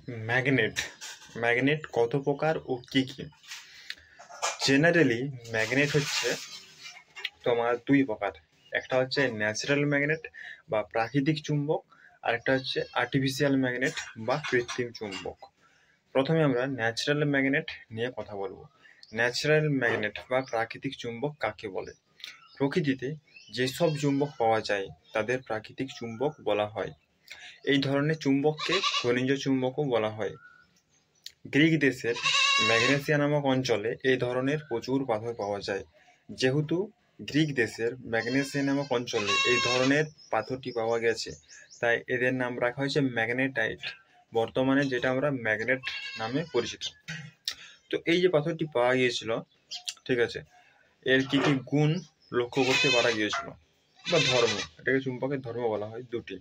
Magnet magnet কত প্রকার ও কি কি? জেনারেলি ম্যাগনেট হচ্ছে তোমার দুই প্রকার। একটা হচ্ছে ন্যাচারাল ম্যাগনেট বা প্রাকৃতিক চুম্বক, আর একটা হচ্ছে আর্টিফিশিয়াল ম্যাগনেট বা কৃত্রিম চুম্বক। প্রথমে আমরা ন্যাচারাল ম্যাগনেট নিয়ে কথা বলবো। ন্যাচারাল ম্যাগনেট বা প্রাকৃতিক চুম্বক কাকে বলে? প্রকৃতিতে যেসব চুম্বক পাওয়া যায় তাদের প্রাকৃতিক চুম্বক বলা হয়। এই ধরনের চুম্বককে খনিজ চুম্বকও বলা হয়। গ্রিক দেশের ম্যাগনেসিয়া নামক অঞ্চলে এই ধরনের প্রচুর পাথর পাওয়া যায়। যেহেতু গ্রিক দেশের ম্যাগনেসিয়া নামক অঞ্চলে এই ধরনের পাথরটি পাওয়া গেছে, তাই এদের নাম রাখা হয়েছে ম্যাগনেটাইট, বর্তমানে যেটা আমরা ম্যাগনেট নামে পরিচিত। তো এই যে পাথরটি পাওয়া গিয়েছিল, ঠিক আছে, এর কি কি গুণ লক্ষ্য করতে পারা গিয়েছিল বা ধর্ম, এটাকে চুম্বকের ধর্ম বলা হয় দুটি।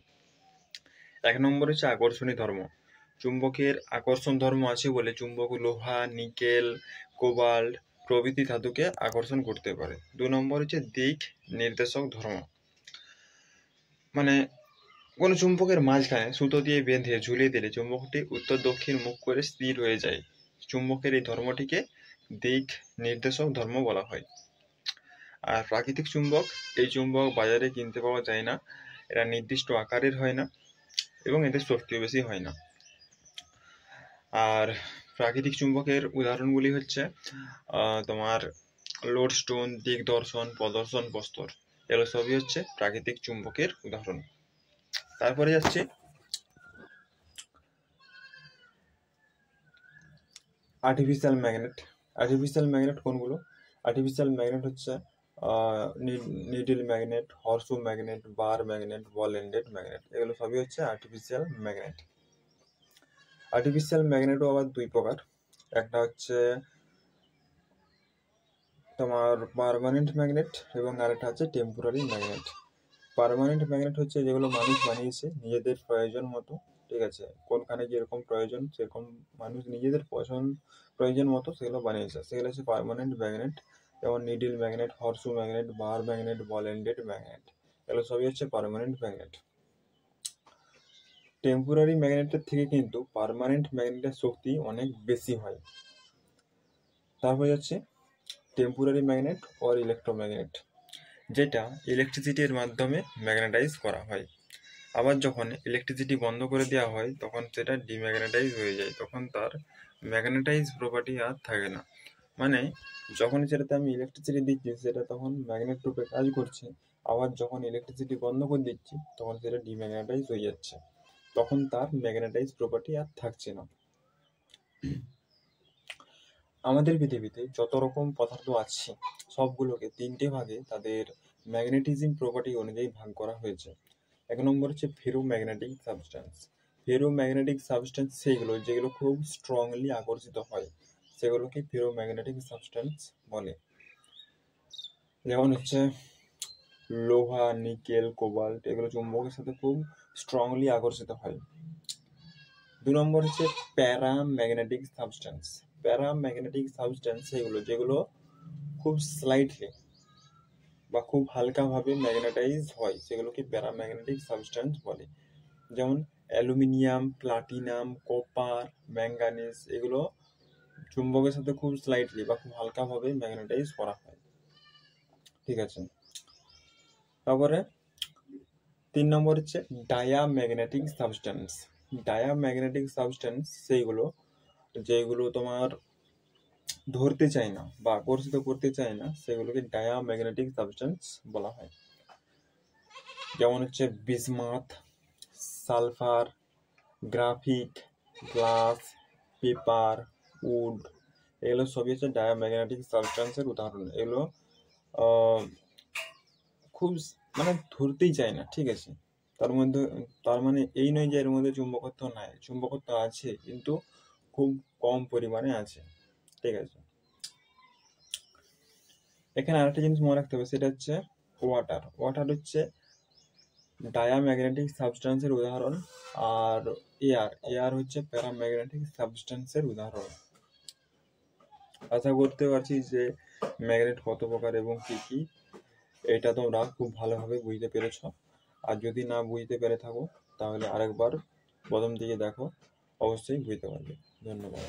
এক নম্বর হচ্ছে আকর্ষণী ধর্ম। চুম্বকের আকর্ষণ ধর্ম আছে বলে চুম্বক লোহা, নিকেল, কোবাল্ট প্রভৃতি ধাতুকে আকর্ষণ করতে পারে। 2 নম্বর হচ্ছে দিক নির্দেশক ধর্ম। মানে কোনো চুম্বকের মাঝখানে সুতো দিয়ে বেঁধে ঝুলিয়ে দিলে চুম্বকটি উত্তর দক্ষিণ মুখ করে স্থির হয়ে যায়। চুম্বকের এই ধর্মটিকে দিক নির্দেশক ধর্ম বলা হয়। আর প্রাকৃতিক চুম্বক, এই চুম্বক বাজারে কিনতে পাওয়া যায় না, এরা নির্দিষ্ট আকারের হয় না এবং এদের শক্তিও বেশি হয় না। আর প্রাকৃতিক চুম্বকের উদাহরণগুলি হচ্ছে তোমার লোডস্টোন, দিগদর্শন, প্রদর্শন, প্রস্তর, এগুলো সবই হচ্ছে প্রাকৃতিক চুম্বকের উদাহরণ। তারপরে যাচ্ছে আর্টিফিশিয়াল ম্যাগনেট। আর্টিফিশিয়াল ম্যাগনেট কোনগুলো? আর্টিফিশিয়াল ম্যাগনেট হচ্ছে needle magnet, horseshoe magnet, bar magnet, ball ended magnet, এগুলো সবই হচ্ছে আর্টিফিশিয়াল ম্যাগনেট। আর্টিফিশিয়াল ম্যাগনেটও আবার দুই প্রকার। একটা হচ্ছে তোমার পার্মানেন্ট ম্যাগনেট এবং আরেকটা হচ্ছে টেম্পোরারি ম্যাগনেট। পার্মানেন্ট ম্যাগনেট হচ্ছে যেগুলো মানুষ বানিয়েছে নিজেদের প্রয়োজন মতো, ঠিক আছে, কোনখানে যেরকম প্রয়োজন সেরকম মানুষ নিজেদের প্রয়োজন মতো সেগুলো বানিয়েছে, সেগুলো হচ্ছে পার্মানেন্ট ম্যাগনেট। যেমন needle magnet, horseshoe magnet, bar magnet, ball ended magnet, এগুলো সবই হচ্ছে পার্মানেন্ট ম্যাগনেট। টেম্পোরারি ম্যাগনেটের থেকে কিন্তু পার্মানেন্ট ম্যাগনেটের শক্তি অনেক বেশি হয়। তারপরে হচ্ছে টেম্পোরারি ম্যাগনেট অর ইলেকট্রোম্যাগনেট, যেটা ইলেকট্রিসিটির মাধ্যমে ম্যাগনেটাইজ করা হয়। আবার যখন ইলেকট্রিসিটি বন্ধ করে দেওয়া হয় তখন সেটা ডিম্যাগনেটাইজ হয়ে যায়, তখন তার ম্যাগনেটাইজ প্রপার্টি আর থাকে না। মানে যখন সেটাতে আমি ইলেকট্রিসিটি দিচ্ছি সেটা তখন ম্যাগনেট রূপে কাজ করছে, আবার যখন ইলেকট্রিসিটি বন্ধ করে দিচ্ছি তখন সেটা ডিম্যাগনেটাইজ হয়ে যাচ্ছে, তখন তার ম্যাগনেটাইজ প্রপার্টি আর থাকছে না। আমাদের পৃথিবীতে যত রকম পদার্থ আছে সবগুলোকে তিনটে ভাগে তাদের ম্যাগনেটিজম প্রপার্টি অনুযায়ী ভাগ করা হয়েছে। এক নম্বর হচ্ছে ফেরোম্যাগনেটিক সাবস্টেন্স। ফেরোম্যাগনেটিক সাবস্টেন্স সেইগুলো যেগুলো খুব স্ট্রংলি আকর্ষিত হয়, সেগুলোকে ফেরোম্যাগনেটিক সাবস্টেন্স বলে। যেমন হচ্ছে লোহা, নিকেল, কোবাল্ট, এগুলো চুম্বকের সাথে খুব স্ট্রংলি আকর্ষিত হয়। 2 নম্বর হচ্ছে প্যারাম্যাগনেটিক সাবস্টেন্স। প্যারাম্যাগনেটিক সাবস্টেন্স সেগুলো যেগুলো খুব স্লাইটলি বা খুব হালকাভাবে ম্যাগনেটাইজ হয়, সেগুলোকে প্যারাম্যাগনেটিক সাবস্টেন্স বলে। যেমন অ্যালুমিনিয়াম, প্লাটিনাম, কপার, ম্যাঙ্গানিজ, এগুলো চুম্বকের সাথে খুব স্লাইটলি বা খুব হালকাভাবে ম্যাগনেটাইজ করা হয়, ঠিক আছে। তারপরে 3 নম্বর হচ্ছে ডায়াম্যাগনেটিক সাবস্টেন্স। ডায়াম্যাগনেটিক সাবস্টেন্স সেইগুলো যেগুলো তোমার ধরতে চায় না বা আকর্ষিত করতে চায় না, সেগুলোকে ডায়াম্যাগনেটিক সাবস্টেন্স বলা হয়। যেমন হচ্ছে bismuth, sulphur, graphite, glass, paper, wood, এগুলো সবই হচ্ছে ডায়াম্যাগনেটিক সাবস্টেন্সের উদাহরণ। এগুলো খুব মানে ধরতেই চায় না, ঠিক আছে। তার মধ্যে তার মানে এই নয় যে এর মধ্যে চুম্বকত্ব নাই, চুম্বকত্ব আছে কিন্তু খুব কম পরিমাণে আছে, ঠিক আছে। এখানে আরেকটা জিনিস মনে রাখতে হবে, সেটা হচ্ছে ওয়াটার। ওয়াটার হচ্ছে ডায়াম্যাগনেটিক সাবস্টেন্সের উদাহরণ, আর এয়ার হচ্ছে প্যারাম্যাগনেটিক সাবস্টেন্সের উদাহরণ। আশা করতে পারছি যে ম্যাগনেট কত প্রকার এবং কি কি এটা তোমরা খুব ভালোভাবে বুঝতে পেরেছ। আর যদি না বুঝতে পেরে থাকো তাহলে আরেকবার প্রথম দিকে দেখো, অবশ্যই বুঝতে পারবে। ধন্যবাদ।